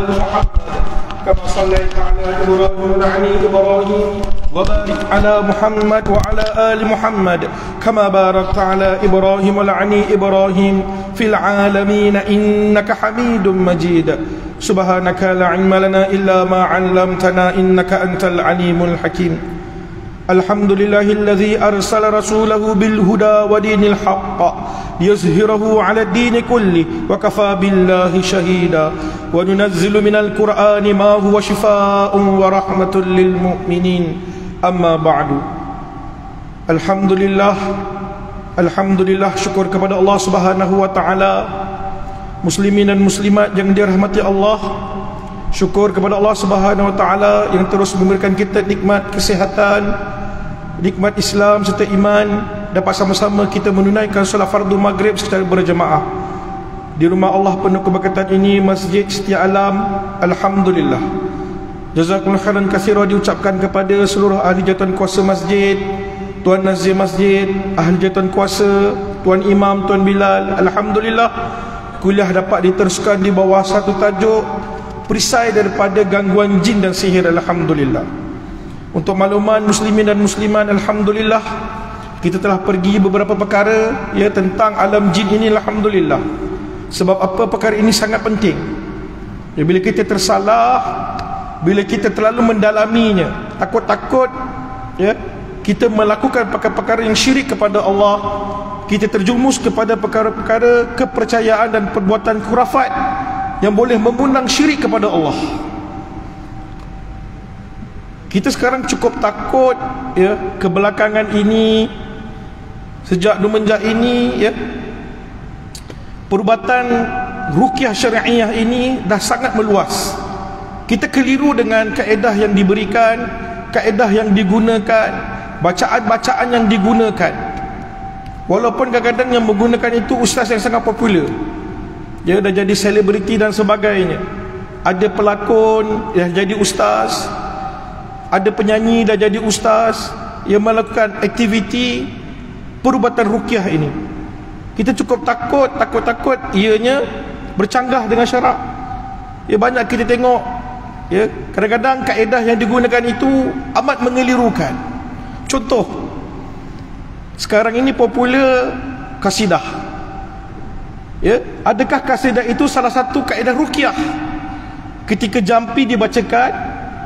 محمد كما صليت على إبراهيم وعلى إبراهيم وبارك على محمد وعلى آل محمد كما باركت على إبراهيم وعلى إبراهيم في العالمين إنك حميد مجيد سبحانك لا علم لنا إلا ما علمتنا إنك أنت العليم الحكيم الحمد لله الذي أرسل رسوله بالهدى ودين الحق ليظهره على الدين كله وكفى بالله شهيدا وننزل من القرآن ما هو شفاء ورحمة للمؤمنين أما بعد Alhamdulillah syukur kepada Allah Subhanahu wa taala. Muslimin dan muslimat yang dirahmati Allah, syukur kepada Allah Subhanahu wa taala yang terus memberikan kita nikmat kesihatan, nikmat Islam serta iman, dapat sama-sama kita menunaikan solat fardu maghrib secara berjemaah di rumah Allah penuh keberkatan ini, Masjid Setia Alam. Alhamdulillah, jazakumullah khairan katsira diucapkan kepada seluruh ahli jawatan kuasa masjid, Tuan Nazir Masjid, ahli jawatan kuasa, Tuan Imam, Tuan Bilal. Alhamdulillah, kuliah dapat diteruskan di bawah satu tajuk perisai daripada gangguan jin dan sihir. Alhamdulillah. Untuk makluman muslimin dan muslimat, alhamdulillah, kita telah pergi beberapa perkara tentang alam jin ini. Alhamdulillah. Sebab apa perkara ini sangat penting. Bila kita tersalah, bila kita terlalu mendalaminya, takut-takut kita melakukan perkara-perkara yang syirik kepada Allah, kita terjumus kepada perkara-perkara kepercayaan dan perbuatan khurafat yang boleh mengundang syirik kepada Allah. Kita sekarang cukup takut kebelakangan ini, sejak semenjak ini perubatan ruqyah syariah ini dah sangat meluas. Kita keliru dengan kaedah yang diberikan, kaedah yang digunakan, bacaan-bacaan yang digunakan. Walaupun kadang-kadang yang menggunakan itu ustaz yang sangat popular, dia dah jadi selebriti dan sebagainya. Ada pelakon yang jadi ustaz, ada penyanyi dah jadi ustaz yang melakukan aktiviti perubatan ruqyah ini. Kita cukup takut ianya bercanggah dengan syarak. Banyak kita tengok kadang-kadang kaedah yang digunakan itu amat mengelirukan. Contoh, sekarang ini popular kasidah. Adakah kasidah itu salah satu kaedah ruqyah? Ketika jampi dibacakan,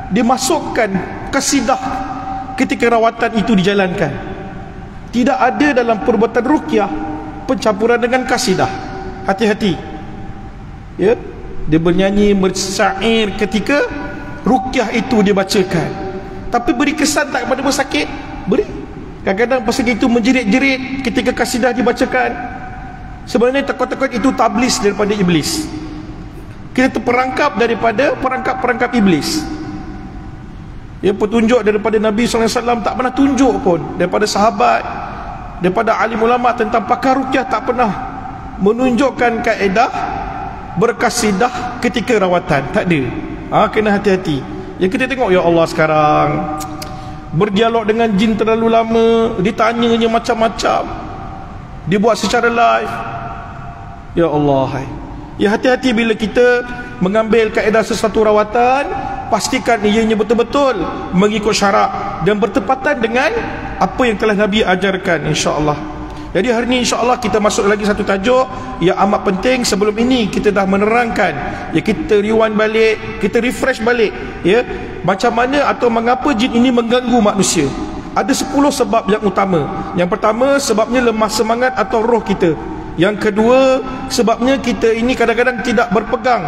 dimasukkan kasidah ketika rawatan itu dijalankan. Tidak ada dalam perbuatan ruqyah pencampuran dengan kasidah. Hati-hati. Dia bernyanyi, bersyair ketika ruqyah itu dibacakan. Tapi beri kesan tak kepada pesakit? Beri. Kadang-kadang pesakit itu menjerit-jerit ketika kasidah dibacakan. Sebenarnya takut-takut itu tablis daripada iblis. Kita terperangkap daripada perangkap-perangkap iblis. Petunjuk daripada Nabi SAW tak pernah tunjuk pun. Daripada sahabat, daripada alim ulama tentang pakar ruqyah tak pernah menunjukkan kaedah berkasidah ketika rawatan. Tak ada. Kena hati-hati. Yang kita tengok, ya Allah, sekarang berdialog dengan jin terlalu lama, ditanyanya macam-macam, dibuat secara live. Ya Allah, hati-hati bila kita mengambil kaedah sesuatu rawatan, pastikan ianya betul-betul mengikut syarak dan bertepatan dengan apa yang telah Nabi ajarkan, insya-Allah. Jadi hari ini insya-Allah kita masuk lagi satu tajuk yang amat penting. Sebelum ini kita dah menerangkan, kita rewind balik, kita refresh balik macam mana atau mengapa jin ini mengganggu manusia. Ada 10 sebab yang utama. Yang pertama, sebabnya lemah semangat atau roh kita. Yang kedua, sebabnya kita ini kadang-kadang tidak berpegang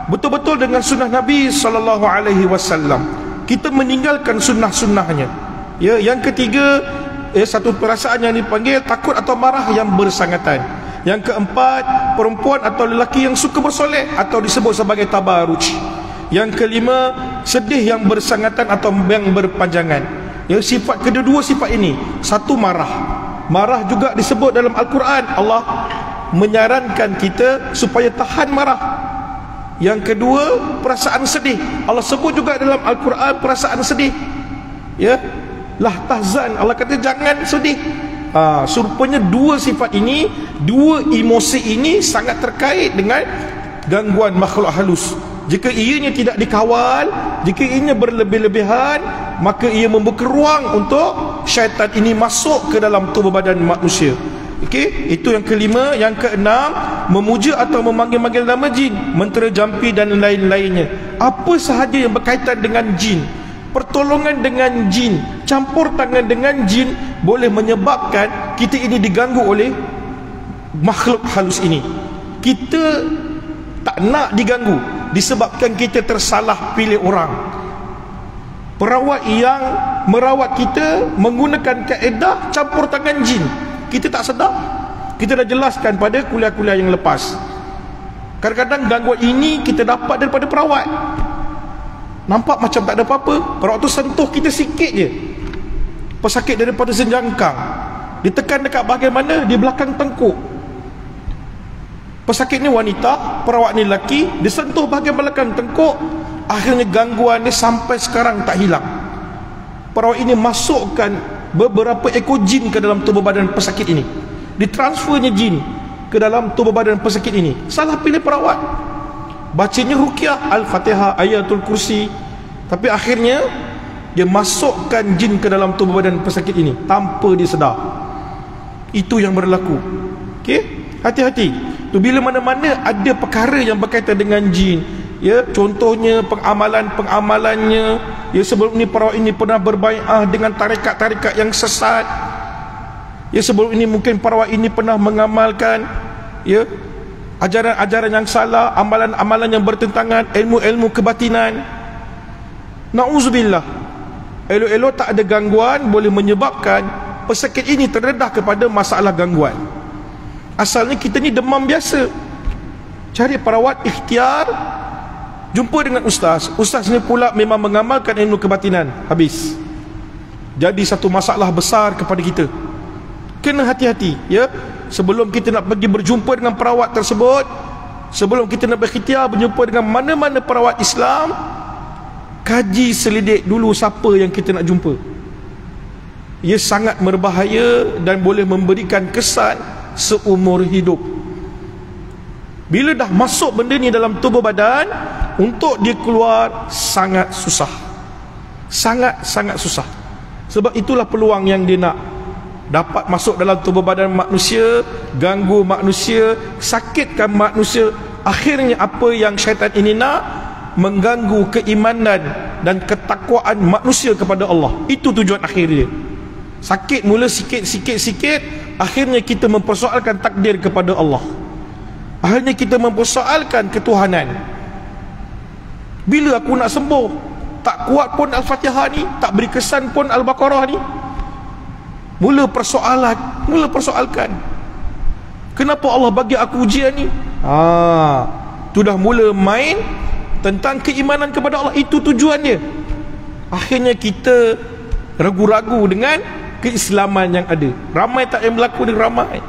betul-betul dengan sunnah Nabi SAW. Kita meninggalkan sunnah-sunnahnya. Yang ketiga, satu perasaan yang dipanggil takut atau marah yang bersangatan. Yang keempat, perempuan atau lelaki yang suka bersolek atau disebut sebagai tabaruj. Yang kelima, sedih yang bersangatan atau yang berpanjangan. Sifat kedua sifat ini. Satu, marah. Marah juga disebut dalam Al-Quran. Allah menyarankan kita supaya tahan marah. Yang kedua, perasaan sedih. Allah sebut juga dalam Al-Quran perasaan sedih. Lah tahzan, Allah kata jangan sedih. Rupanya dua sifat ini, dua emosi ini sangat terkait dengan gangguan makhluk halus. Jika ianya tidak dikawal, jika ianya berlebih-lebihan, maka ia membuka ruang untuk syaitan ini masuk ke dalam tubuh badan manusia. Okey, itu yang kelima. Yang keenam, memuja atau memanggil-manggil nama jin, mentera jampi dan lain-lainnya. Apa sahaja yang berkaitan dengan jin, pertolongan dengan jin, campur tangan dengan jin, boleh menyebabkan kita ini diganggu oleh makhluk halus ini. Kita tak nak diganggu disebabkan kita tersalah pilih orang. Perawat yang merawat kita menggunakan kaedah campur tangan jin, kita tak sedar. Kita dah jelaskan pada kuliah-kuliah yang lepas. Kadang-kadang gangguan ini kita dapat daripada perawat. Nampak macam tak ada apa-apa, perawat tu sentuh kita sikit je, pesakit daripada senjangkang, ditekan dekat bahagian mana? Di belakang tengkuk. Pesakit ni wanita, perawat ni lelaki, disentuh bahagian belakang tengkuk. Akhirnya gangguan ni sampai sekarang tak hilang. Perawat ini masukkan beberapa ekor jin ke dalam tubuh badan pesakit ini, ditransfernya jin ke dalam tubuh badan pesakit ini. Salah pilih perawat, bacanya ruqyah, Al-Fatihah, Ayatul Kursi, tapi akhirnya dia masukkan jin ke dalam tubuh badan pesakit ini tanpa dia sedar. Itu yang berlaku. Okey, hati-hati. Tu bila mana-mana ada perkara yang berkaitan dengan jin, ya, contohnya pengamalan-pengamalannya, ya, sebelum ni perawat ini pernah berbai'ah dengan tarekat-tarekat yang sesat, ya, sebelum ini mungkin perawat ini pernah mengamalkan, ya, ajaran-ajaran yang salah, amalan-amalan yang bertentangan, ilmu-ilmu kebatinan. Na'udzubillah. Elok-elok tak ada gangguan boleh menyebabkan pesakit ini terdedah kepada masalah gangguan. Asalnya kita ni demam biasa, cari perawat ikhtiar, jumpa dengan ustaz. Ustaz ni pula memang mengamalkan ilmu kebatinan, habis jadi satu masalah besar kepada kita. Kena hati-hati, ya. Sebelum kita nak pergi berjumpa dengan perawat tersebut, sebelum kita nak berikhtiar berjumpa dengan mana-mana perawat Islam, kaji selidik dulu siapa yang kita nak jumpa. Ia sangat berbahaya dan boleh memberikan kesan seumur hidup. Bila dah masuk benda ni dalam tubuh badan, untuk dia keluar sangat susah, sangat-sangat susah. Sebab itulah peluang yang dia nak dapat masuk dalam tubuh badan manusia, ganggu manusia, sakitkan manusia. Akhirnya apa yang syaitan ini nak? Mengganggu keimanan dan ketakwaan manusia kepada Allah. Itu tujuan akhir dia. Sakit mula sikit-sikit, akhirnya kita mempersoalkan takdir kepada Allah. Akhirnya kita mempersoalkan ketuhanan. Bila aku nak sembuh? Tak kuat pun Al-Fatihah ni, tak beri kesan pun Al-Baqarah ni. Mula persoalkan, kenapa Allah bagi aku ujian ni? Tu dah mula main tentang keimanan kepada Allah. Itu tujuannya. Akhirnya kita ragu-ragu dengan keislaman yang ada. Ramai tak yang berlaku dengan ramai.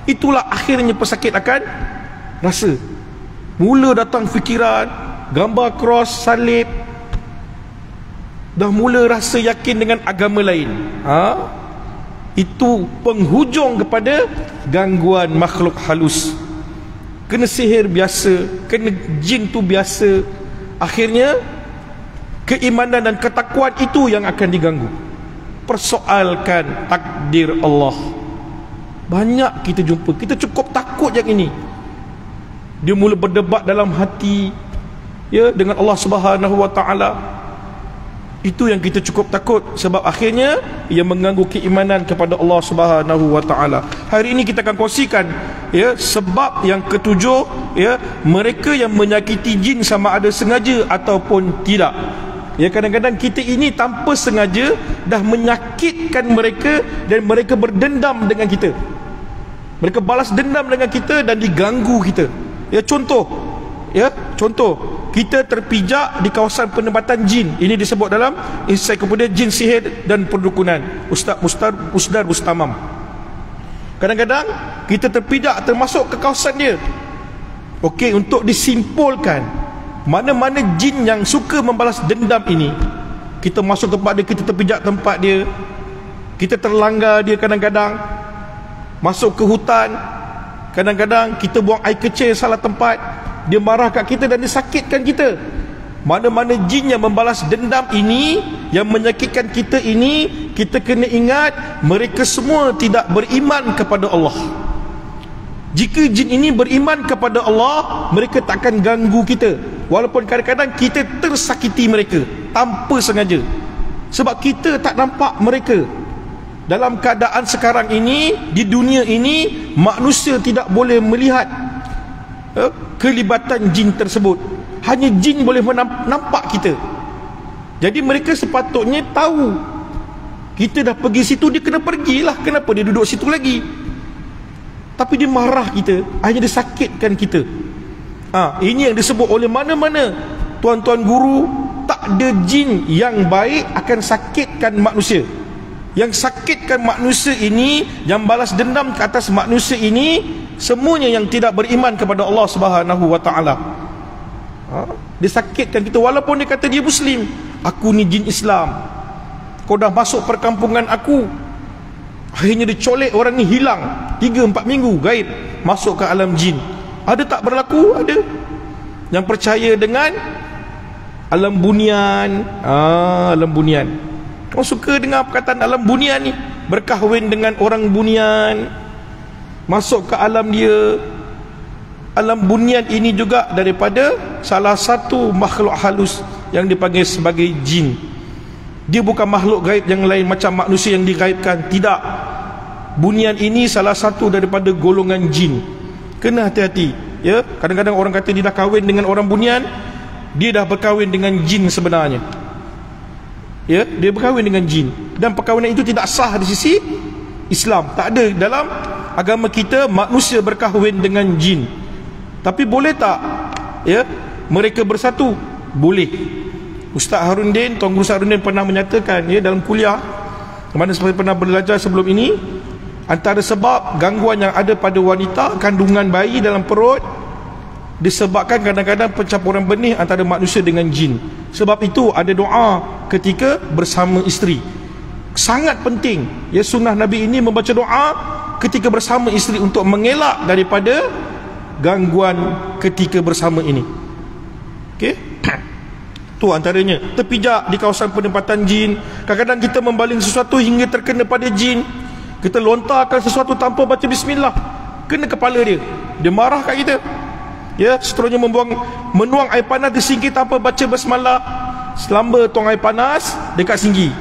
Itulah akhirnya pesakit akan rasa. Mula datang fikiran, gambar cross, salib, dah mula rasa yakin dengan agama lain. Itu penghujung kepada gangguan makhluk halus. Kena sihir biasa, kena jin tu biasa. Akhirnya keimanan dan ketakwaan itu yang akan diganggu. Persoalkan takdir Allah. Banyak kita jumpa, kita cukup takut yang ini. Dia mula berdebat dalam hati, ya, dengan Allah Subhanahu wa taala. Itu yang kita cukup takut, sebab akhirnya ia mengganggu keimanan kepada Allah Subhanahu wa taala. Hari ini kita akan kongsikan, ya, sebab yang ketujuh, ya, mereka yang menyakiti jin sama ada sengaja ataupun tidak. Ya, kadang-kadang kita ini tanpa sengaja dah menyakitkan mereka dan mereka berdendam dengan kita. Mereka balas dendam dengan kita dan diganggu kita. Ya, contoh, kita terpijak di kawasan penempatan jin. Ini disebut dalam ensiklopedia Jin Sihir dan Perdukunan, Ustaz Musdar Bustamam. Kadang-kadang kita terpijak termasuk ke kawasan dia. Okey, untuk disimpulkan mana-mana jin yang suka membalas dendam ini, kita masuk tempat dia, kita terpijak tempat dia, kita terlanggar dia, kadang-kadang masuk ke hutan, kadang-kadang kita buang air kecil salah tempat, dia marah kat kita dan dia sakitkan kita. Mana-mana jin yang membalas dendam ini, yang menyakitkan kita ini, kita kena ingat mereka semua tidak beriman kepada Allah. Jika jin ini beriman kepada Allah, mereka takkan ganggu kita. Walaupun kadang-kadang kita tersakiti mereka tanpa sengaja, sebab kita tak nampak mereka. Dalam keadaan sekarang ini, di dunia ini, manusia tidak boleh melihat kelibatan jin tersebut. Hanya jin boleh nampak kita. Jadi mereka sepatutnya tahu kita dah pergi situ, dia kena pergilah. Kenapa dia duduk situ lagi? Tapi dia marah kita, akhirnya dia sakitkan kita. Ini yang disebut oleh mana-mana tuan-tuan guru, tak ada jin yang baik akan sakitkan manusia. Yang sakitkan manusia ini, yang balas dendam ke atas manusia ini, semuanya yang tidak beriman kepada Allah Subhanahu wa taala. Dia sakitkan kita walaupun dia kata dia Muslim. Aku ni jin Islam, kau dah masuk perkampungan aku. Akhirnya dia colek orang ni, hilang 3-4 minggu, gaib, masuk ke alam jin. Ada tak berlaku? Ada. Yang percaya dengan alam bunian, alam bunian. Kau suka dengar perkataan alam bunian ni? Berkahwin dengan orang bunian, masuk ke alam dia. Alam bunian ini juga daripada salah satu makhluk halus yang dipanggil sebagai jin. Dia bukan makhluk gaib yang lain macam manusia yang digaibkan. Tidak. Bunian ini salah satu daripada golongan jin. Kena hati-hati, ya. Kadang-kadang orang kata dia dah kahwin dengan orang bunian, dia dah berkahwin dengan jin sebenarnya. Ya, dia berkahwin dengan jin, dan perkahwinan itu tidak sah di sisi Islam. Tak ada dalam agama kita manusia berkahwin dengan jin. Tapi boleh tak, ya, mereka bersatu? Boleh. Ustaz Harundin, Tuan Guru Ustaz Harundin pernah menyatakan, ya, dalam kuliah mana saya pernah belajar sebelum ini, antara sebab gangguan yang ada pada wanita, kandungan bayi dalam perut, disebabkan kadang-kadang pencampuran benih antara manusia dengan jin. Sebab itu ada doa ketika bersama isteri. Sangat penting, ya, sunnah Nabi ini membaca doa ketika bersama isteri untuk mengelak daripada gangguan ketika bersama ini. Okey. Tu antaranya. Terpijak di kawasan penempatan jin. Kadang-kadang kita membaling sesuatu hingga terkena pada jin. Kita lontarkan sesuatu tanpa baca bismillah, kena kepala dia. Dia marah kat kita. Ya, seterusnya menuang air panas di singgih tanpa baca basmalah. Selamba tuang air panas dekat singgih.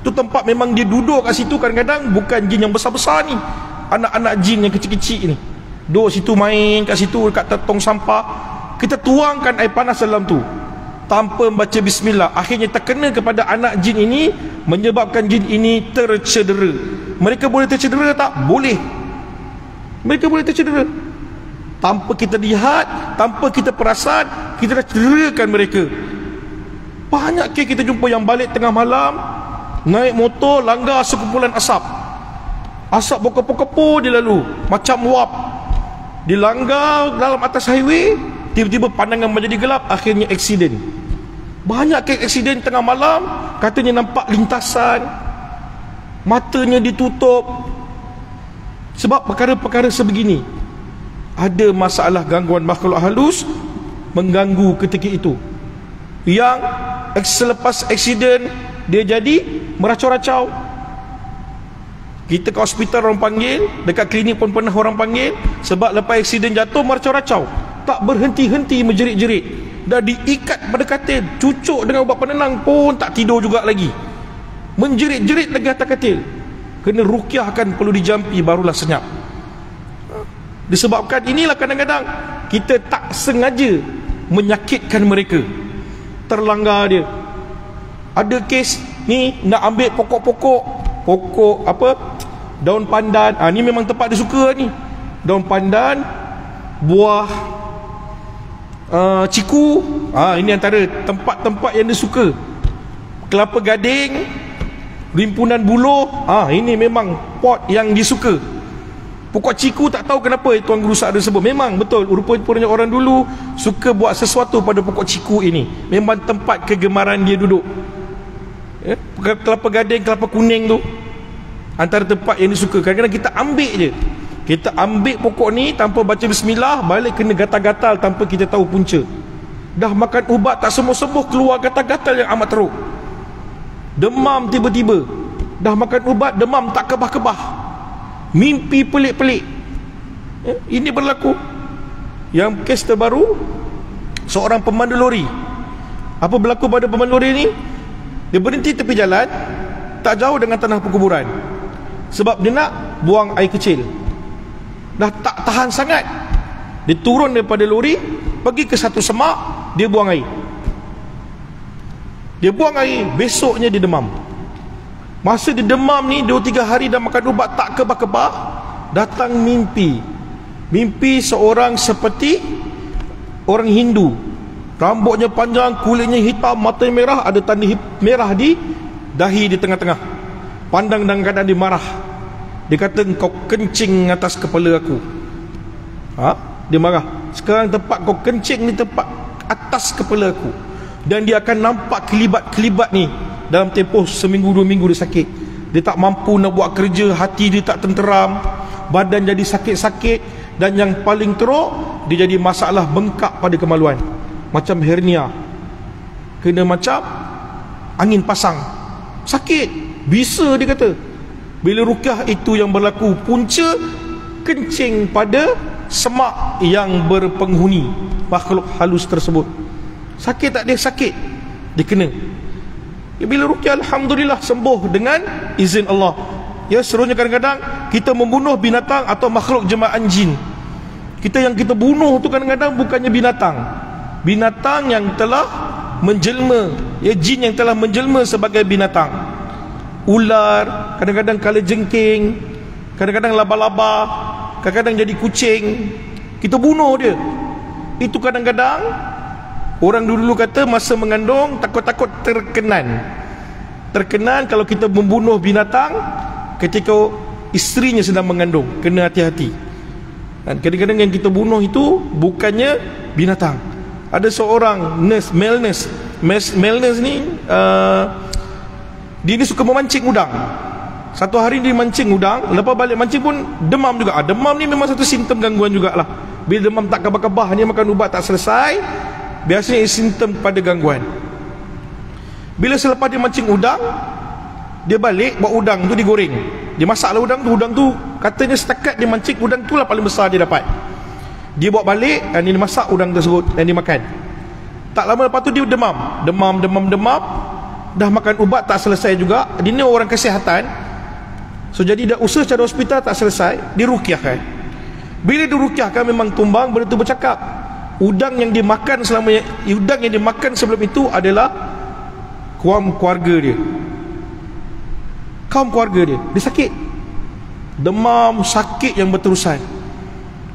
Tu tempat memang dia duduk kat situ, kadang-kadang bukan jin yang besar-besar ni, anak-anak jin yang kecil-kecil ni. Duduk situ, main kat situ dekat tong sampah. Kita tuangkan air panas dalam tu tanpa membaca bismillah. Akhirnya terkena kepada anak jin ini, menyebabkan jin ini tercedera. Mereka boleh tercedera tak? Boleh. Mereka boleh tercedera. Tanpa kita lihat, tanpa kita perasan, kita dah cederakan mereka. Banyak kes kita jumpa yang balik tengah malam, naik motor, langgar sekumpulan asap. Asap berkepo-kepo dia lalu, macam wap. Dia langgar dalam atas highway, tiba-tiba pandangan menjadi gelap, akhirnya aksiden. Banyak kes aksiden tengah malam, katanya nampak lintasan, matanya ditutup. Sebab perkara-perkara sebegini. Ada masalah gangguan makhluk halus mengganggu ketika itu, yang selepas aksiden dia jadi meracau-racau. Kita ke hospital orang panggil, dekat klinik pun pernah orang panggil, sebab lepas aksiden jatuh meracau-racau, tak berhenti-henti menjerit-jerit, dah diikat pada katil, cucuk dengan ubat penenang pun tak tidur juga lagi, menjerit-jerit lagi atas katil. Kena ruqyahkan, perlu dijampi barulah senyap. Disebabkan inilah kadang-kadang kita tak sengaja menyakitkan mereka, terlanggar dia. Ada kes ni nak ambil pokok apa, daun pandan. Ni memang tempat dia suka ni, daun pandan, buah ciku. Ini antara tempat-tempat yang dia suka. Kelapa gading, rimpunan buluh, ini memang pot yang dia suka. Pokok ciku tak tahu kenapa Tuan Guru Sa'ad sebut. Memang betul, rupanya orang dulu suka buat sesuatu pada pokok ciku ini. Memang tempat kegemaran dia duduk. Kelapa gading, kelapa kuning tu antara tempat yang dia suka. Kadang-kadang kita ambil je. Kita ambil pokok ni tanpa baca bismillah, balik kena gatal-gatal tanpa kita tahu punca. Dah makan ubat tak sembuh-sembuh, keluar gatal-gatal yang amat teruk. Demam tiba-tiba, dah makan ubat demam tak kebah-kebah. Mimpi pelik-pelik. Ini berlaku. Yang kes terbaru, seorang pemandu lori. Apa berlaku pada pemandu lori ni? Dia berhenti tepi jalan, tak jauh dengan tanah perkuburan, sebab dia nak buang air kecil. Dah tak tahan sangat, dia turun daripada lori, pergi ke satu semak, dia buang air. Dia buang air, besoknya dia demam. Masa dia demam ni 2-3 hari dah makan ubat tak kebah-kebah, datang mimpi. Mimpi seorang seperti orang Hindu, rambutnya panjang, kulitnya hitam, matanya merah, ada tanda merah di dahi di tengah-tengah. Pandang dalam keadaan dia marah. Dia kata, kau kencing atas kepala aku. Dia marah. Sekarang tempat kau kencing ni tempat atas kepala aku. Dan dia akan nampak kelibat-kelibat ni dalam tempoh seminggu 2 minggu dia sakit. Dia tak mampu nak buat kerja, hati dia tak tenteram, badan jadi sakit-sakit, dan yang paling teruk, dia jadi masalah bengkak pada kemaluan, macam hernia, kena macam angin pasang, sakit, bisa dia kata. Bila rukyah itu yang berlaku, punca kencing pada semak yang berpenghuni makhluk halus tersebut. Sakit tak dia sakit, dia kena. Bila rukyah alhamdulillah sembuh dengan izin Allah. Ya, serunya kadang-kadang kita membunuh binatang atau makhluk jemaah jin. Yang kita bunuh tu kadang-kadang bukannya binatang. Binatang yang telah menjelma, ya, jin yang telah menjelma sebagai binatang. Ular, kadang-kadang kalajengking, kadang-kadang laba-laba, kadang-kadang jadi kucing. Kita bunuh dia. Itu kadang-kadang orang dulu kata masa mengandung takut-takut terkenan kalau kita membunuh binatang ketika isterinya sedang mengandung. Kena hati-hati. Dan kadang-kadang yang kita bunuh itu bukannya binatang. Ada seorang nurse, male nurse ni, dia ni suka memancing udang. Satu hari dia mancing udang, lepas balik mancing pun demam juga. Demam ni memang satu simptom gangguan jugalah. Bila demam tak kebah-kebah, dia makan ubat tak selesai, biasanya simptom pada gangguan. Bila selepas dia mancing udang, dia balik bawa udang tu digoreng. Dia masaklah udang tu katanya setakat dia mancing udang tu lah paling besar dia dapat. Dia bawa balik dan dia masak udang tersebut dan dia makan. Tak lama lepas tu dia demam. Dah makan ubat tak selesai juga. Dia ni orang kesihatan, so jadi dah usaha cari hospital tak selesai, dirukyahkan. Bila dirukyahkan memang tumbang, benda tu bercakap. Udang yang dia makan sebelum itu adalah kaum keluarga dia. Dia sakit, demam, sakit yang berterusan.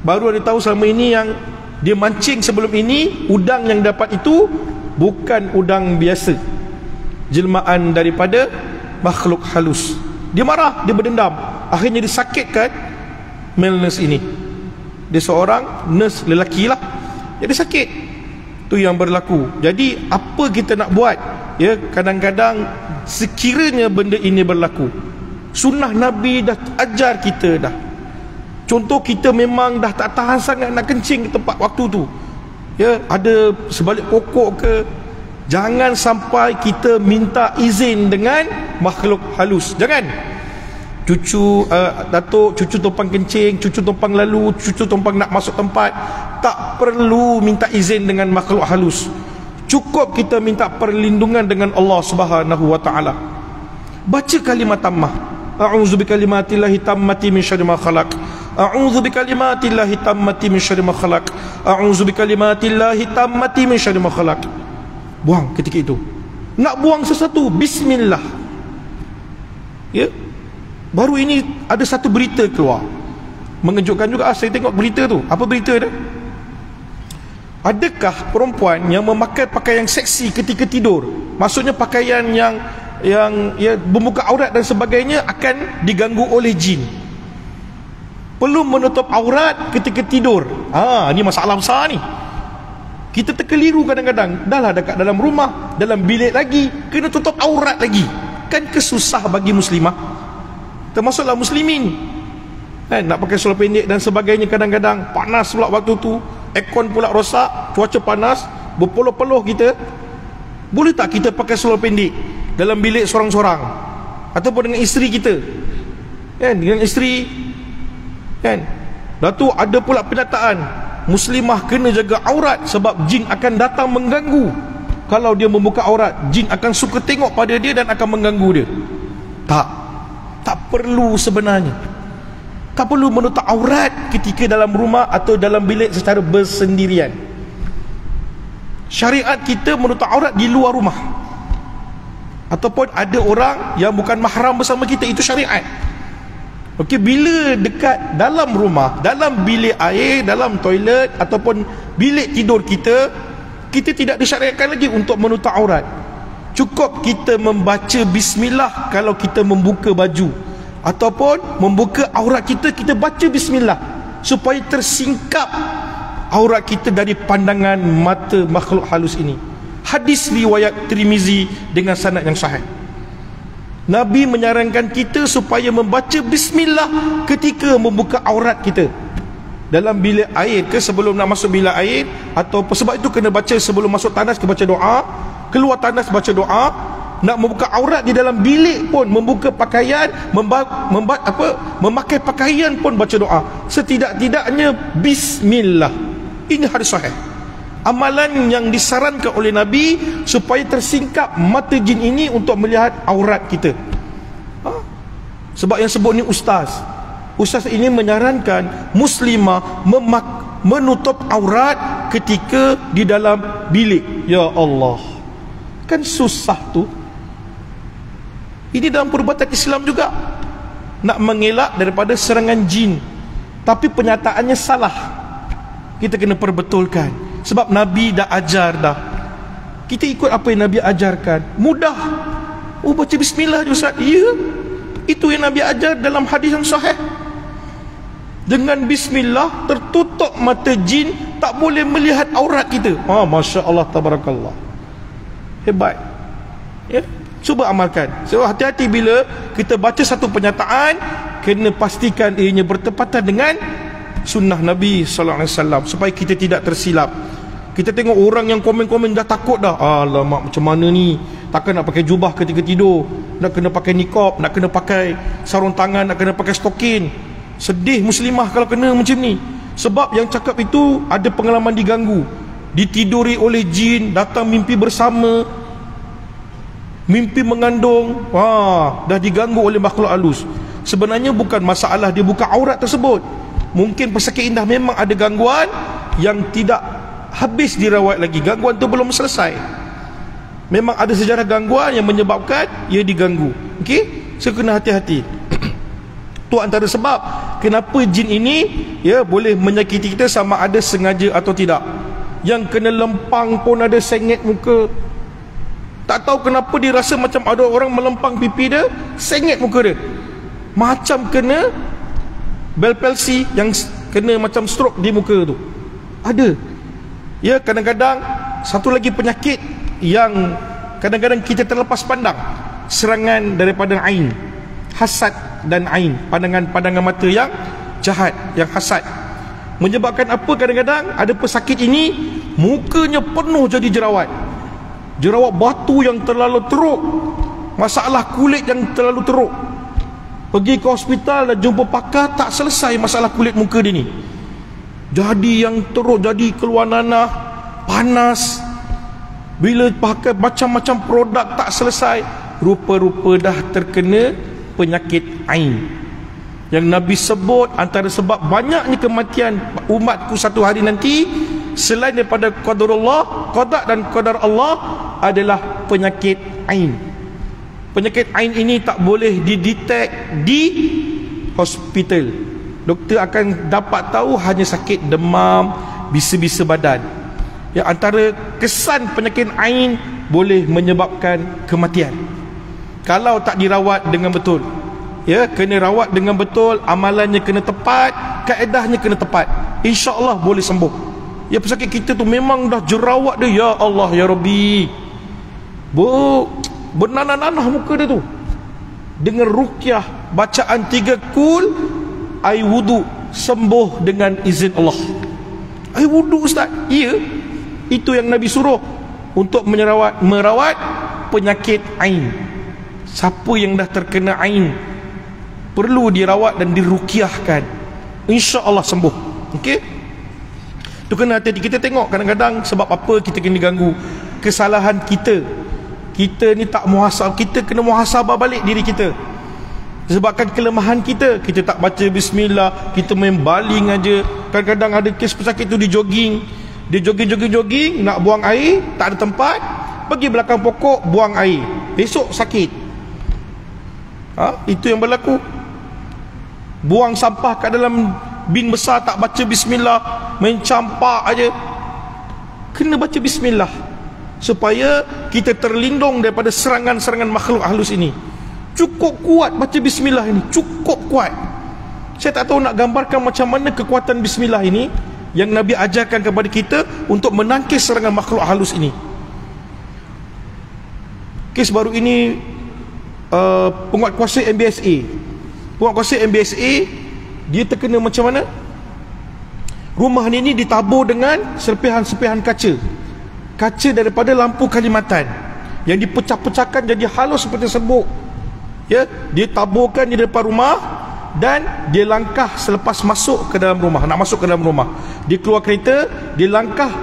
Baru dia tahu selama ini yang dia mancing sebelum ini, udang yang dapat itu bukan udang biasa, jelmaan daripada makhluk halus. Dia marah, dia berdendam, akhirnya disakitkan male nurse ini. Dia seorang nurse lelaki lah, jadi sakit. Tu yang berlaku. Jadi apa kita nak buat? Ya, kadang-kadang sekiranya benda ini berlaku, sunnah Nabi dah ajar kita dah. Contoh, kita memang dah tak tahan sangat nak kencing di tempat waktu tu, ya, ada sebalik pokok ke, jangan sampai kita minta izin dengan makhluk halus. Jangan. Datuk, cucu tumpang kencing, cucu tumpang lalu, cucu tumpang nak masuk tempat, tak perlu minta izin dengan makhluk halus. Cukup kita minta perlindungan dengan Allah Subhanahu wa taala. Baca kalimat tammah. A'udzu bikalimatillahi tammati min syarri ma khalaq. A'udzu bikalimatillahi tammati min syarri ma khalaq. A'udzu bikalimatillahi tammati min syarri ma khalaq. Buang ketika itu. Nak buang sesuatu, bismillah. Ya. Baru ini ada satu berita keluar, mengejutkan juga. Saya tengok berita tu. Apa berita dia? Adakah perempuan yang memakai pakaian seksi ketika tidur, maksudnya pakaian yang ya, membuka aurat dan sebagainya, akan diganggu oleh jin? Perlu menutup aurat ketika tidur. Ini masalah besar ni. Kita terkeliru kadang-kadang. Dah lah dekat dalam rumah, dalam bilik lagi, kena tutup aurat lagi. Kan kesusah bagi muslimah, termasuklah muslimin. nak pakai seluar pendek dan sebagainya. Kadang-kadang panas pula waktu tu, aircon pula rosak, cuaca panas, berpeluh-peluh kita. Boleh tak kita pakai seluar pendek dalam bilik sorang-sorang, ataupun dengan isteri kita, dengan isteri, dah tu ada pula penyataan muslimah kena jaga aurat sebab jin akan datang mengganggu. Kalau dia membuka aurat, jin akan suka tengok pada dia dan akan mengganggu dia. Tak perlu sebenarnya. Tak perlu menutup aurat ketika dalam rumah atau dalam bilik secara bersendirian. Syariat kita menutup aurat di luar rumah, ataupun ada orang yang bukan mahram bersama kita, itu syariat. Okey, bila dekat dalam rumah, dalam bilik air, dalam toilet ataupun bilik tidur kita, kita tidak disyariatkan lagi untuk menutup aurat. Cukup kita membaca bismillah kalau kita membuka baju ataupun membuka aurat kita, kita baca bismillah supaya tersingkap aurat kita dari pandangan mata makhluk halus ini. Hadis riwayat Tirmizi dengan sanad yang sahih. Nabi menyarankan kita supaya membaca bismillah ketika membuka aurat kita, dalam bilik air ke sebelum nak masuk bilik air, atau sebab itu kena baca sebelum masuk tandas, kita baca doa, keluar tandas baca doa, nak membuka aurat di dalam bilik pun, membuka pakaian, memakai pakaian pun baca doa. Setidak-tidaknya bismillah. Ini hadis sahih. Amalan yang disarankan oleh Nabi supaya tersingkap mata jin ini untuk melihat aurat kita. Sebab yang sebut ni ustaz ini menyarankan muslimah menutup aurat ketika di dalam bilik. Ya Allah, kan susah tu. Ini dalam perbuatan Islam juga, nak mengelak daripada serangan jin, tapi penyataannya salah. Kita kena perbetulkan. Sebab Nabi dah ajar dah. Kita ikut apa yang Nabi ajarkan. Mudah. Baca bismillah je Ustaz. Ya, itu yang Nabi ajar dalam hadis yang sahih. Dengan bismillah tertutup mata jin, tak boleh melihat aurat kita. Masya Allah, tabarakallah. Hebat. Ya, cuba amalkan. So hati-hati bila kita baca satu penyataan, kena pastikan ianya bertepatan dengan sunnah Nabi sallallahu alaihi wasallam supaya kita tidak tersilap. Kita tengok orang yang komen-komen dah takut dah. Alamak, macam mana ni? Takkan nak pakai jubah ketika tidur, nak kena pakai niqab, nak kena pakai sarung tangan, nak kena pakai stokin. Sedih muslimah kalau kena macam ni. Sebab yang cakap itu ada pengalaman diganggu, ditiduri oleh jin, datang mimpi bersama, mimpi mengandung, dah diganggu oleh makhluk halus. Sebenarnya bukan masalah dia buka aurat tersebut. Mungkin pesakit indah memang ada gangguan yang tidak habis dirawat lagi. Gangguan tu belum selesai. Memang ada sejarah gangguan yang menyebabkan ia diganggu. Okey, so kena hati-hati. Tu antara sebab kenapa jin ini boleh menyakiti kita, sama ada sengaja atau tidak. Yang kena lempang pun ada sengit muka. Tak tahu kenapa dia rasa macam ada orang melempang pipi dia, sengit muka dia. Macam kena Bell palsy, yang kena macam stroke di muka tu. Ada. Ya, kadang-kadang satu lagi penyakit yang kadang-kadang kita terlepas pandang, serangan daripada ain, hasad dan ain, pandangan mata yang jahat, yang hasad. Menyebabkan apa? Kadang-kadang ada pesakit ini mukanya penuh jadi jerawat. Jerawat batu yang terlalu teruk, masalah kulit yang terlalu teruk. Pergi ke hospital dan jumpa pakar, tak selesai masalah kulit muka dia ni. Jadi yang teruk, jadi keluar nanah, panas. Bila pakai macam-macam produk tak selesai, rupa-rupa dah terkena penyakit ain. Yang Nabi sebut antara sebab banyaknya kematian umatku satu hari nanti, selain daripada qadarullah, qada dan qadar Allah, adalah penyakit ain. Penyakit ain ini tak boleh didetek di hospital. Doktor akan dapat tahu hanya sakit demam, bisa-bisa badan. Ya, antara kesan penyakit ain boleh menyebabkan kematian kalau tak dirawat dengan betul. Ya, kena rawat dengan betul, amalannya kena tepat, kaedahnya kena tepat. InsyaAllah boleh sembuh. Ya, pesakit kita tu memang dah jerawat dia, ya Allah ya Rabbi, bernanah-nanah muka dia tu. Dengan ruqyah, bacaan 3 kul, air wudu sembuh dengan izin Allah. Air wudu, Ustaz? Ya, itu yang Nabi suruh untuk merawat penyakit ain. Siapa yang dah terkena ain perlu dirawat dan diruqyahkan, insya-Allah sembuh. Okey, tu kena hati-hati. Kita tengok kadang-kadang sebab apa kita kena diganggu. Kesalahan kita ni tak muhasabah. Kita kena muhasabah balik diri kita. Sebabkan kelemahan kita tak baca bismillah, kita main baling aja. Kadang-kadang ada kes pesakit tu, dia jogging, nak buang air, tak ada tempat, pergi belakang pokok buang air, besok sakit. Itu yang berlaku. Buang sampah kat dalam bin besar, tak baca bismillah, main campak aja. Kena baca bismillah supaya kita terlindung daripada serangan-serangan makhluk halus ini. Cukup kuat baca bismillah ini, cukup kuat. Saya tak tahu nak gambarkan macam mana kekuatan bismillah ini yang Nabi ajarkan kepada kita untuk menangkis serangan makhluk halus ini. Kes baru ini, penguatkuasa MBSA dia terkena macam mana? Rumah ini ditabur dengan serpihan-serpihan kaca daripada lampu Kalimatan yang dipecah-pecahkan jadi halus seperti serbuk. Ya, dia taburkan di depan rumah dan dia langkah selepas masuk ke dalam rumah. Nak masuk ke dalam rumah, dia keluar kereta, dia langkah,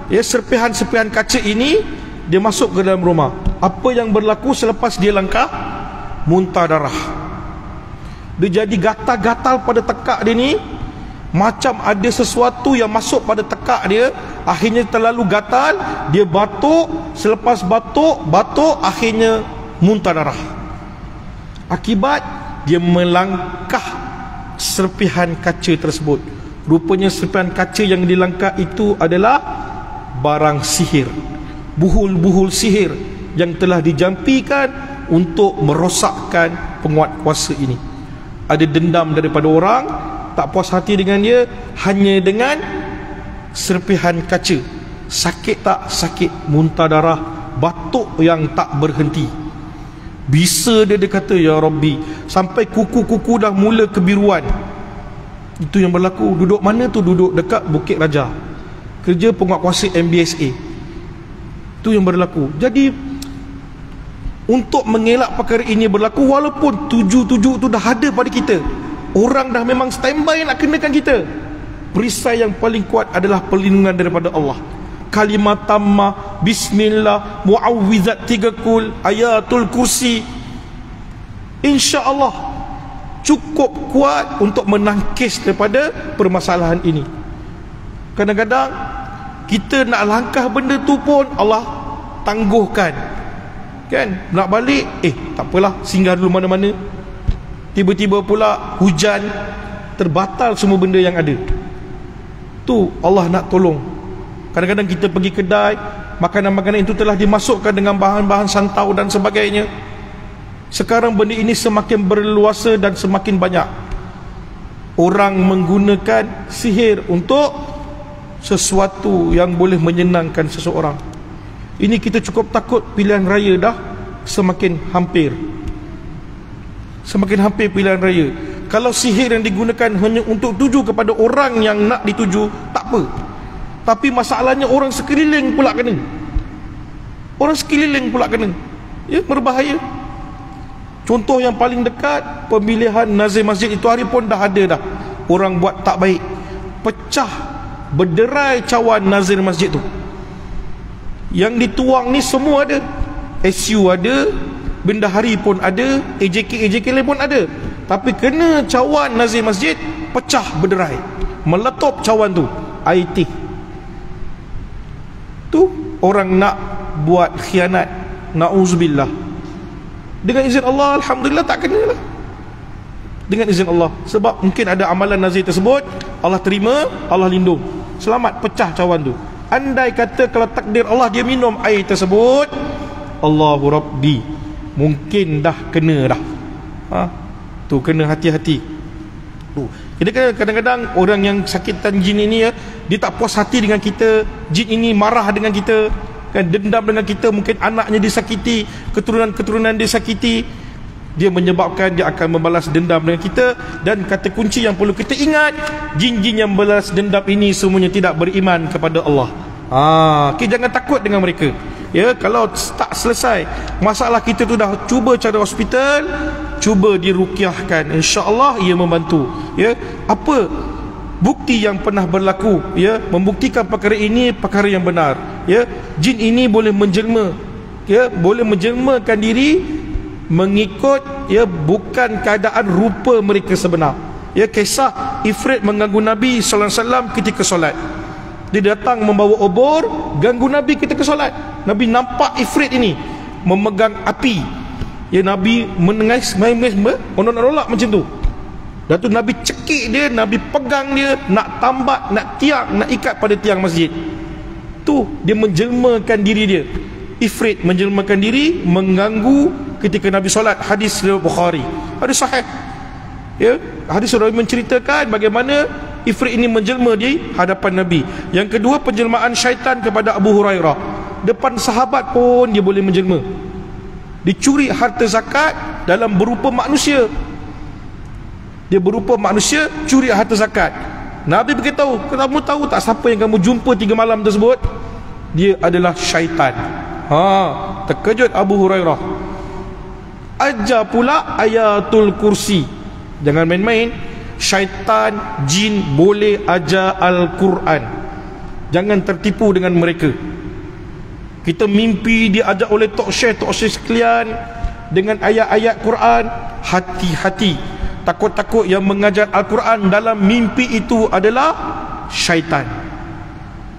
ya, serpihan-serpihan kaca ini dia masuk ke dalam rumah. Apa yang berlaku selepas dia langkah? Muntah darah. Dia jadi gatal-gatal pada tekak dia ni, macam ada sesuatu yang masuk pada tekak dia. Akhirnya terlalu gatal, dia batuk. Selepas batuk, akhirnya muntah darah. Akibat dia melangkah serpihan kaca tersebut. Rupanya serpihan kaca yang dilangkah itu adalah barang sihir, buhul-buhul sihir yang telah dijampikan untuk merosakkan penguatkuasa ini. Ada dendam daripada orang, tak puas hati dengan dia hanya dengan serpihan kaca. Sakit tak? Sakit. Muntah darah, batuk yang tak berhenti. Bisa dia kata, ya Rabbi, sampai kuku-kuku dah mula kebiruan. Itu yang berlaku. Duduk mana tu? Duduk dekat Bukit Raja, kerja penguatkuasa MBSA. Itu yang berlaku. Jadi untuk mengelak perkara ini berlaku, walaupun tuju-tuju tu dah ada pada kita, orang dah memang standby nak kenakan kita, perisai yang paling kuat adalah perlindungan daripada Allah. Kalimat tammah, bismillah, muawwizat 3 kul, ayatul kursi, insya-Allah cukup kuat untuk menangkis daripada permasalahan ini. Kadang-kadang kita nak langkah benda tu pun Allah tangguhkan, kan? Nak balik, tak apalah, singgah dulu mana-mana. Tiba-tiba pula hujan, terbatal semua benda yang ada. Tu Allah nak tolong. Kadang-kadang kita pergi kedai, makanan-makanan itu telah dimasukkan dengan bahan-bahan santau dan sebagainya. Sekarang benda ini semakin berluasa dan semakin banyak. Orang menggunakan sihir untuk sesuatu yang boleh menyenangkan seseorang. Ini kita cukup takut pilihan raya dah semakin hampir. Semakin hampir pilihan raya. Kalau sihir yang digunakan hanya untuk tuju kepada orang yang nak dituju, tak apa. Tapi masalahnya orang sekeliling pula kena. Ya, berbahaya. Contoh yang paling dekat, pemilihan nazir masjid itu hari pun dah ada dah. Orang buat tak baik, pecah berderai cawan nazir masjid tu. Yang dituang ni semua ada. SU ada, bendahari pun ada, AJK lain pun ada. Tapi kena cawan nazir masjid, pecah berderai, meletup cawan tu, IT. Tu orang nak buat khianat, na'uzubillah. Dengan izin Allah, alhamdulillah tak kena lah. Dengan izin Allah. Sebab mungkin ada amalan nazir tersebut, Allah terima, Allah lindung, selamat, pecah cawan tu. Andai kata kalau takdir Allah dia minum air tersebut, Allahu Rabbi, mungkin dah kena dah. Tu kena hati-hati. Jadi kadang-kadang orang yang sakitan jin ini, ya, dia tak puas hati dengan kita. Jin ini marah dengan kita, kan, dendam dengan kita. Mungkin anaknya disakiti, keturunan-keturunan disakiti. Dia menyebabkan dia akan membalas dendam dengan kita. Dan kata kunci yang perlu kita ingat, jin-jin yang balas dendam ini semuanya tidak beriman kepada Allah. Kita jangan takut dengan mereka. Ya, kalau tak selesai masalah kita tu, dah cuba cari hospital, cuba diruqyahkan, insya-Allah ia membantu. Ya, apa bukti yang pernah berlaku, ya, membuktikan perkara ini perkara yang benar. Ya, jin ini boleh menjelma, ya, boleh menjelmakan diri mengikut, ya, bukan keadaan rupa mereka sebenar. Ya, kisah Ifrit mengganggu Nabi sallallahu alaihi wasallam ketika solat. Dia datang membawa obor, ganggu Nabi ketika solat. Nabi nampak Ifrit ini memegang api. Ya, Nabi menengis, menolak macam tu. Dan tu Nabi cekik dia, Nabi pegang dia, nak tambat, nak tiang, nak ikat pada tiang masjid. Tu dia menjelmakan diri dia. Ifrit menjelmakan diri mengganggu ketika Nabi solat. Hadis riwayat Bukhari, hadis sahih. Ya, hadis riwayat menceritakan bagaimana Ifrit ini menjelma di hadapan Nabi. Yang kedua, penjelmaan syaitan kepada Abu Hurairah. Depan sahabat pun dia boleh menjelma. Dicuri harta zakat dalam berupa manusia. Dia berupa manusia, curi harta zakat. Nabi beritahu, kamu tahu tak siapa yang kamu jumpa 3 malam tersebut? Dia adalah syaitan. Terkejut Abu Hurairah. Ajar pula ayatul kursi. Jangan main-main. Syaitan, jin boleh ajar Al-Quran. Jangan tertipu dengan mereka. Kita mimpi diajak oleh tok syekh sekalian dengan ayat-ayat Quran, hati-hati. Takut-takut yang mengajar Al-Quran dalam mimpi itu adalah syaitan.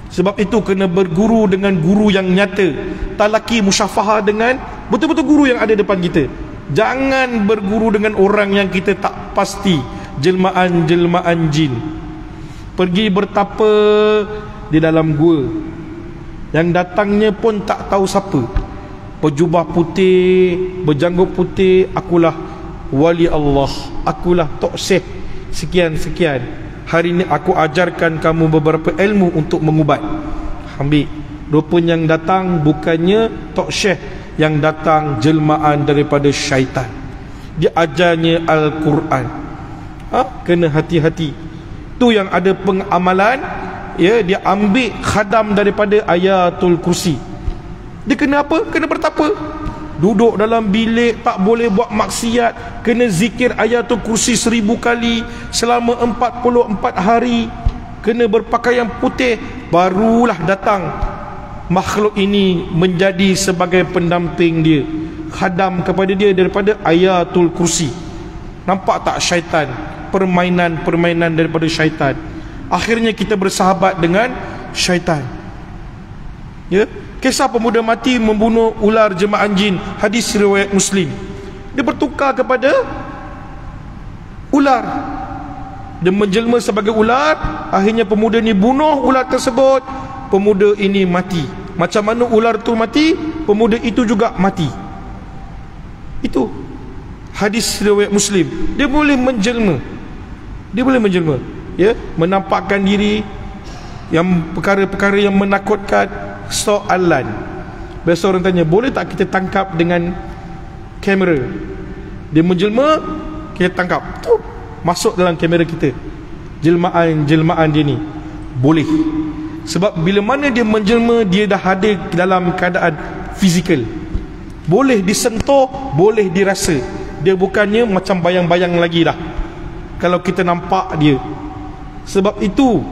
Sebab itu kena berguru dengan guru yang nyata. Talaki musyafahah dengan betul-betul guru yang ada depan kita. Jangan berguru dengan orang yang kita tak pasti, jelmaan-jelmaan jin. Pergi bertapa di dalam gua, yang datangnya pun tak tahu siapa. Berjubah putih, berjanggut putih, akulah wali Allah, akulah tok syekh sekian-sekian. Hari ini aku ajarkan kamu beberapa ilmu untuk mengubat. Ambil. Rupanya yang datang bukannya tok syekh, yang datang jelmaan daripada syaitan. Dia ajarnya Al-Quran. Kena hati-hati. Tu yang ada pengamalan, ya, dia ambil khadam daripada ayatul kursi. Dia kena apa? Kena bertapa. Duduk dalam bilik, tak boleh buat maksiat, kena zikir ayatul kursi 1000 kali selama 44 hari, kena berpakaian putih. Barulah datang makhluk ini menjadi sebagai pendamping dia, khadam kepada dia daripada ayatul kursi. Nampak tak syaitan? Permainan-permainan daripada syaitan. Akhirnya kita bersahabat dengan syaitan. Ya, kisah pemuda mati membunuh ular jemaah jin, hadis riwayat Muslim. Dia bertukar kepada ular, dia menjelma sebagai ular. Akhirnya pemuda ni bunuh ular tersebut. Pemuda ini mati. Macam mana ular tu mati, pemuda itu juga mati. Itu hadis riwayat Muslim. Dia boleh menjelma. Dia boleh menjelma, ya, menampakkan diri yang perkara-perkara yang menakutkan. Soalan, biasa orang tanya, boleh tak kita tangkap dengan kamera? Dia menjelma, kita tangkap, masuk dalam kamera kita. Jelmaan dia ni boleh. Sebab bila mana dia menjelma, dia dah hadir dalam keadaan fizikal. Boleh disentuh, boleh dirasa. Dia bukannya macam bayang-bayang lagi dah kalau kita nampak dia. Sebab itu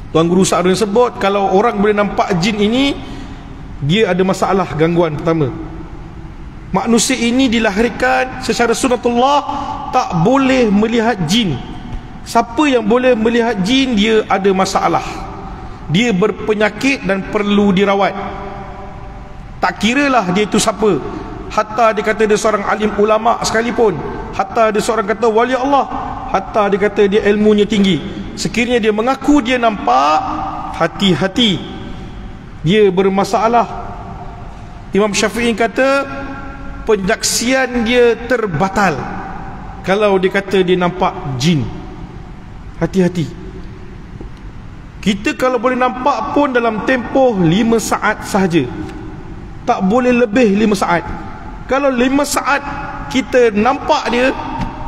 Tuan Guru Sa'adun sebut, kalau orang boleh nampak jin ini, dia ada masalah, gangguan pertama. Manusia ini dilahirkan secara sunatullah tak boleh melihat jin. Siapa yang boleh melihat jin, dia ada masalah, dia berpenyakit dan perlu dirawat. Tak kiralah dia itu siapa. Hatta dia kata dia seorang alim ulama sekalipun, hatta dia seorang kata wali Allah, hatta dia kata dia ilmunya tinggi, sekiranya dia mengaku dia nampak, hati-hati, dia bermasalah. Imam Syafi'i kata penyaksian dia terbatal kalau dia kata dia nampak jin. Hati-hati. Kita kalau boleh nampak pun dalam tempoh 5 saat sahaja, tak boleh lebih 5 saat. Kalau 5 saat kita nampak dia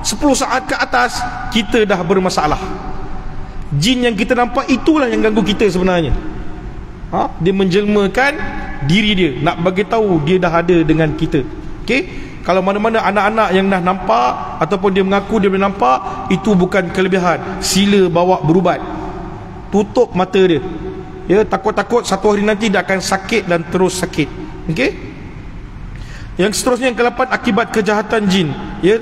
10 saat ke atas, kita dah bermasalah. Jin yang kita nampak itulah yang ganggu kita sebenarnya. Dia menjelmakan diri dia, nak bagi tahu dia dah ada dengan kita. Okey, kalau mana-mana anak-anak yang dah nampak ataupun dia mengaku dia boleh nampak, itu bukan kelebihan. Sila bawa berubat, tutup mata dia, ya, takut-takut satu hari nanti dia akan sakit dan terus sakit. Okey, yang seterusnya yang ke-8, akibat kejahatan jin, ya.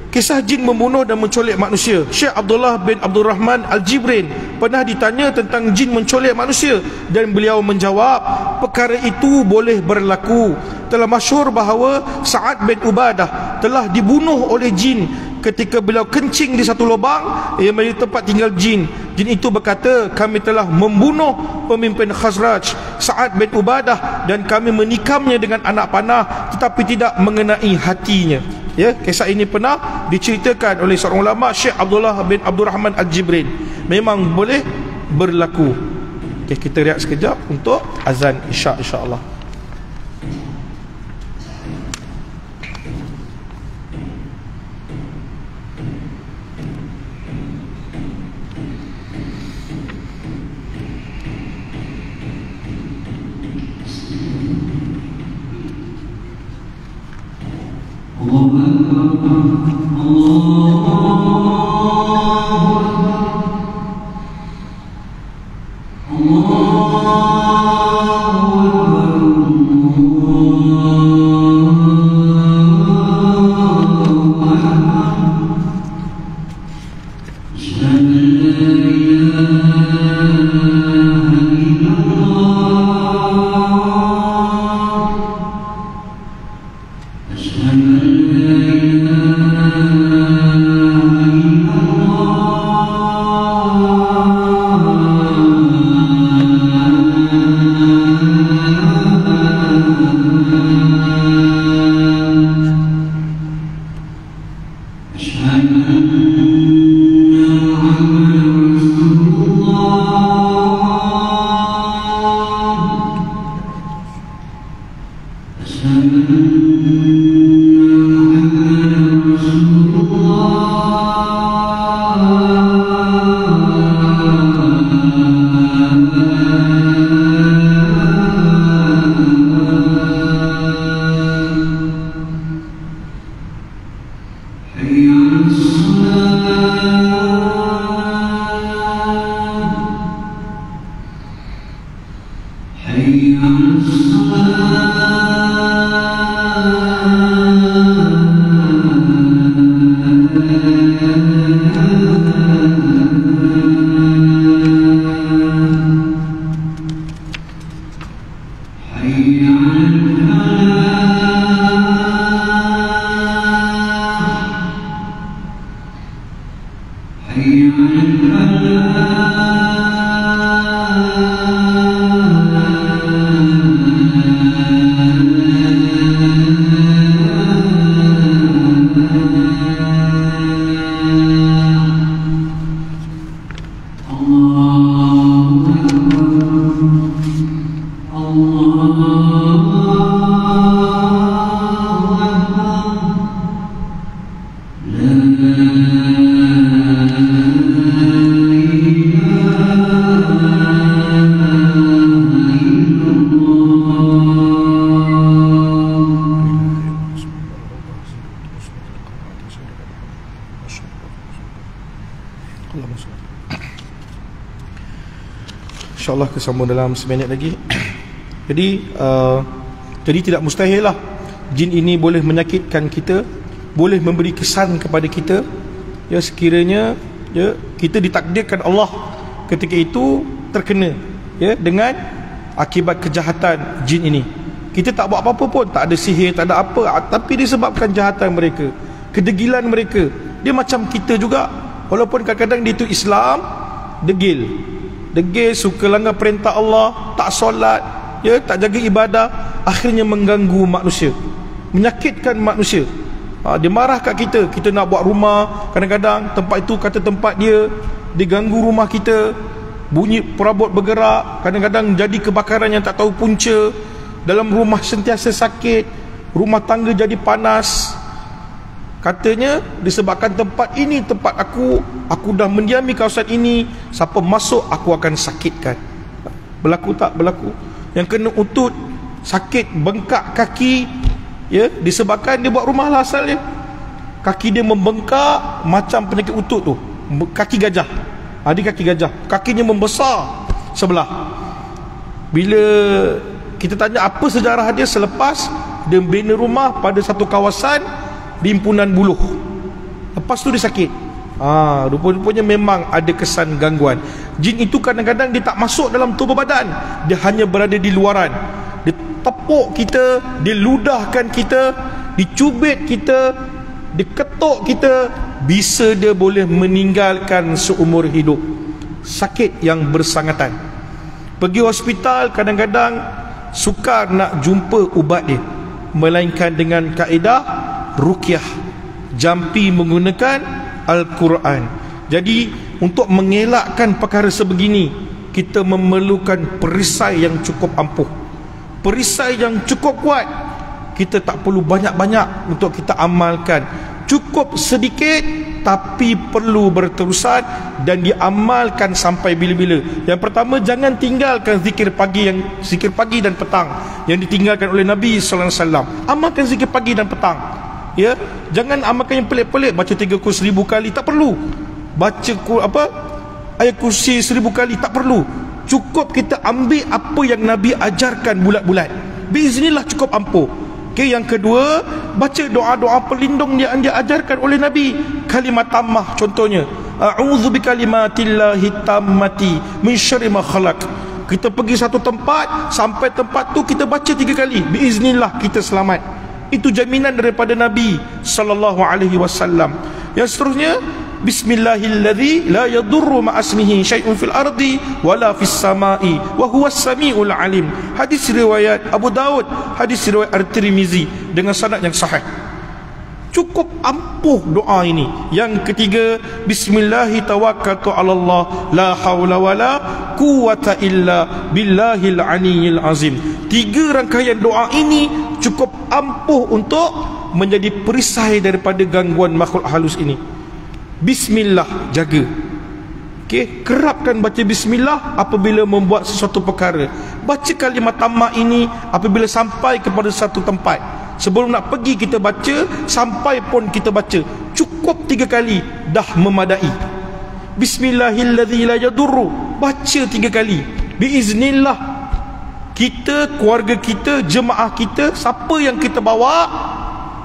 Kisah jin membunuh dan menculik manusia. Syekh Abdullah bin Abdul Rahman Al-Jibrin pernah ditanya tentang jin menculik manusia, dan beliau menjawab, perkara itu boleh berlaku. Telah masyhur bahawa Sa'ad bin Ubadah telah dibunuh oleh jin ketika beliau kencing di satu lubang yang menjadi tempat tinggal jin. Jin itu berkata, kami telah membunuh pemimpin Khazraj, Sa'ad bin Ubadah, dan kami menikamnya dengan anak panah tetapi tidak mengenai hatinya. Ya, kisah ini pernah diceritakan oleh seorang ulama, Syekh Abdullah bin Abdul Rahman Al-Jibrin. Memang boleh berlaku. Okay, kita rehat sekejap untuk azan Isyak, insya-Allah. InsyaAllah kesambung dalam seminit lagi. Jadi tidak mustahil lah jin ini boleh menyakitkan kita, boleh memberi kesan kepada kita, ya, sekiranya, ya, kita ditakdirkan Allah ketika itu terkena, ya, dengan akibat kejahatan jin ini. Kita tak buat apa-apa pun, tak ada sihir, tak ada apa, tapi disebabkan kejahatan mereka, kedegilan mereka. Dia macam kita juga, walaupun kadang-kadang dia itu Islam, degil, suka langgar perintah Allah, tak solat, ya, tak jaga ibadah, akhirnya mengganggu manusia, menyakitkan manusia. Dia marah kat kita, kita nak buat rumah, kadang-kadang tempat itu kata tempat dia, diganggu rumah kita, bunyi perabot bergerak, kadang-kadang jadi kebakaran yang tak tahu punca, dalam rumah sentiasa sakit, rumah tangga jadi panas, Katanya disebabkan tempat ini tempat aku dah mendiami kawasan ini, siapa masuk aku akan sakitkan. Berlaku tak? Berlaku. Yang kena utut, sakit, bengkak kaki, ya, disebabkan dia buat rumah lah asalnya. Kaki dia membengkak macam penyakit utut tu, kaki gajah. Dia kaki gajah, kakinya membesar sebelah. Bila kita tanya apa sejarah dia, selepas dia bina rumah pada satu kawasan di Impunan Buluh, lepas tu dia sakit. Rupa-rupanya memang ada kesan gangguan. Jin itu kadang-kadang dia tak masuk dalam tubuh badan, dia hanya berada di luaran. Dia tepuk kita, dia ludahkan kita, dicubit kita, diketuk kita, bisa dia boleh meninggalkan seumur hidup. Sakit yang bersangatan. Pergi hospital kadang-kadang sukar nak jumpa ubat dia, melainkan dengan kaedah ruqyah, jampi menggunakan Al-Quran. Jadi untuk mengelakkan perkara sebegini, kita memerlukan perisai yang cukup ampuh, perisai yang cukup kuat. Kita tak perlu banyak-banyak untuk kita amalkan, cukup sedikit tapi perlu berterusan dan diamalkan sampai bila-bila. Yang pertama, jangan tinggalkan zikir pagi dan petang yang ditinggalkan oleh Nabi sallallahu alaihi wasallam. Amalkan zikir pagi dan petang. Ya, jangan amalkan yang pelik-pelik, baca 3 kursi 1000 kali, tak perlu. Baca ayat kursi 1000 kali, tak perlu. Cukup kita ambil apa yang Nabi ajarkan bulat-bulat, biiznillah cukup ampuh. Okay, yang kedua, baca doa-doa pelindung yang dia ajarkan oleh Nabi. Kalimat tammah contohnya, a'udzu bikalimatillahi tammati min syarri ma khalaq. Kita pergi satu tempat, sampai tempat tu kita baca 3 kali, biiznillah kita selamat. Itu jaminan daripada Nabi sallallahu alaihi wasallam. Yang seterusnya, bismillahilladzi la yadurru ma'asmihi syai'un fil ardi wala fis samai wa huwas samiul alim. Hadis riwayat Abu Daud, hadis riwayat At-Tirmizi dengan sanad yang sahih. Cukup ampuh doa ini. Yang ketiga, bismillahi tawakkaltu 'ala Allah la haula wala quwwata illa billahil aliyyil azim. 3 rangkaian doa ini cukup ampuh untuk menjadi perisai daripada gangguan makhluk halus ini. Bismillah, jaga. Okey, kerapkan baca bismillah apabila membuat sesuatu perkara. Baca kalimat tammah ini apabila sampai kepada satu tempat. Sebelum nak pergi kita baca, sampai pun kita baca. Cukup 3 kali dah memadai. Bismillahilladzi la yadurru, baca 3 kali. Biiznillah kita, keluarga kita, jemaah kita, siapa yang kita bawa,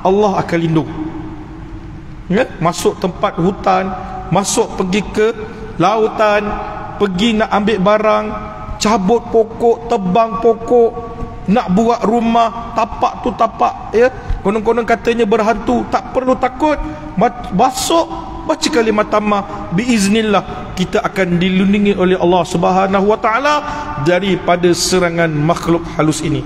Allah akan lindung. Ya? Masuk tempat hutan, masuk pergi ke lautan, pergi nak ambil barang, cabut pokok, tebang pokok, nak buat rumah, tapak tu tapak, ya, konon-konon katanya berhantu, tak perlu takut. Masuk, baca kalimat tammah, biiznillah kita akan dilindungi oleh Allah Subhanahu wa taala daripada serangan makhluk halus ini.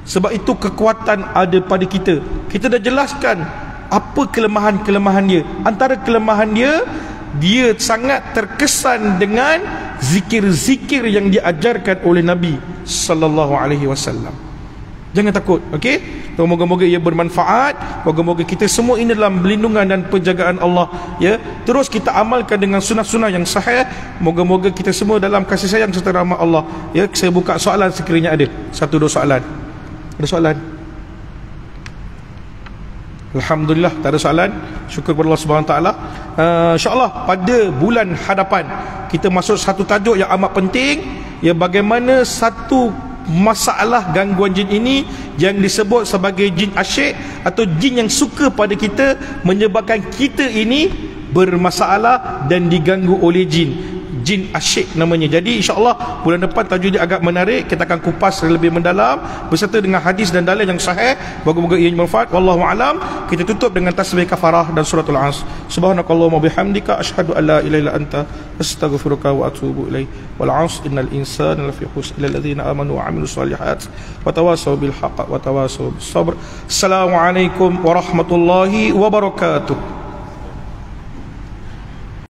Sebab itu kekuatan ada pada kita. Kita dah jelaskan apa kelemahan-kelemahan dia. Antara kelemahan dia, dia sangat terkesan dengan zikir-zikir yang diajarkan oleh Nabi sallallahu alaihi wasallam. Jangan takut, okey? Moga-moga ia bermanfaat. Moga-moga kita semua ini dalam perlindungan dan penjagaan Allah, ya. Terus kita amalkan dengan sunnah-sunnah yang sahih. Moga-moga kita semua dalam kasih sayang serta rahmat Allah, ya. Saya buka soalan sekiranya ada. 1-2 soalan. Ada soalan? Alhamdulillah, tak ada soalan. Syukur kepada Allah Subhanahu taala. InsyaAllah pada bulan hadapan kita masuk satu tajuk yang amat penting, ya, bagaimana satu masalah gangguan jin ini yang disebut sebagai jin asyik atau jin yang suka pada kita, menyebabkan kita ini bermasalah dan diganggu oleh jin. Jin asyik namanya. Jadi insya-Allah bulan depan tajuk dia agak menarik. Kita akan kupas lebih mendalam beserta dengan hadis dan dalil yang sahih. Moga-moga ia bermanfaat. Wallahu alam. Kita tutup dengan tasbih kafarah dan suratul Asr. Subhanakallahumma bihamdika asyhadu an la ilaha illa anta astaghfiruka wa atubu ilaik. Wal 'asr innal insana lafi khusr illa alladziina aamanu wa 'amilus shalihat wa tawassaw bil haqq wa tawassaw bis sabr. Assalamualaikum warahmatullahi wabarakatuh.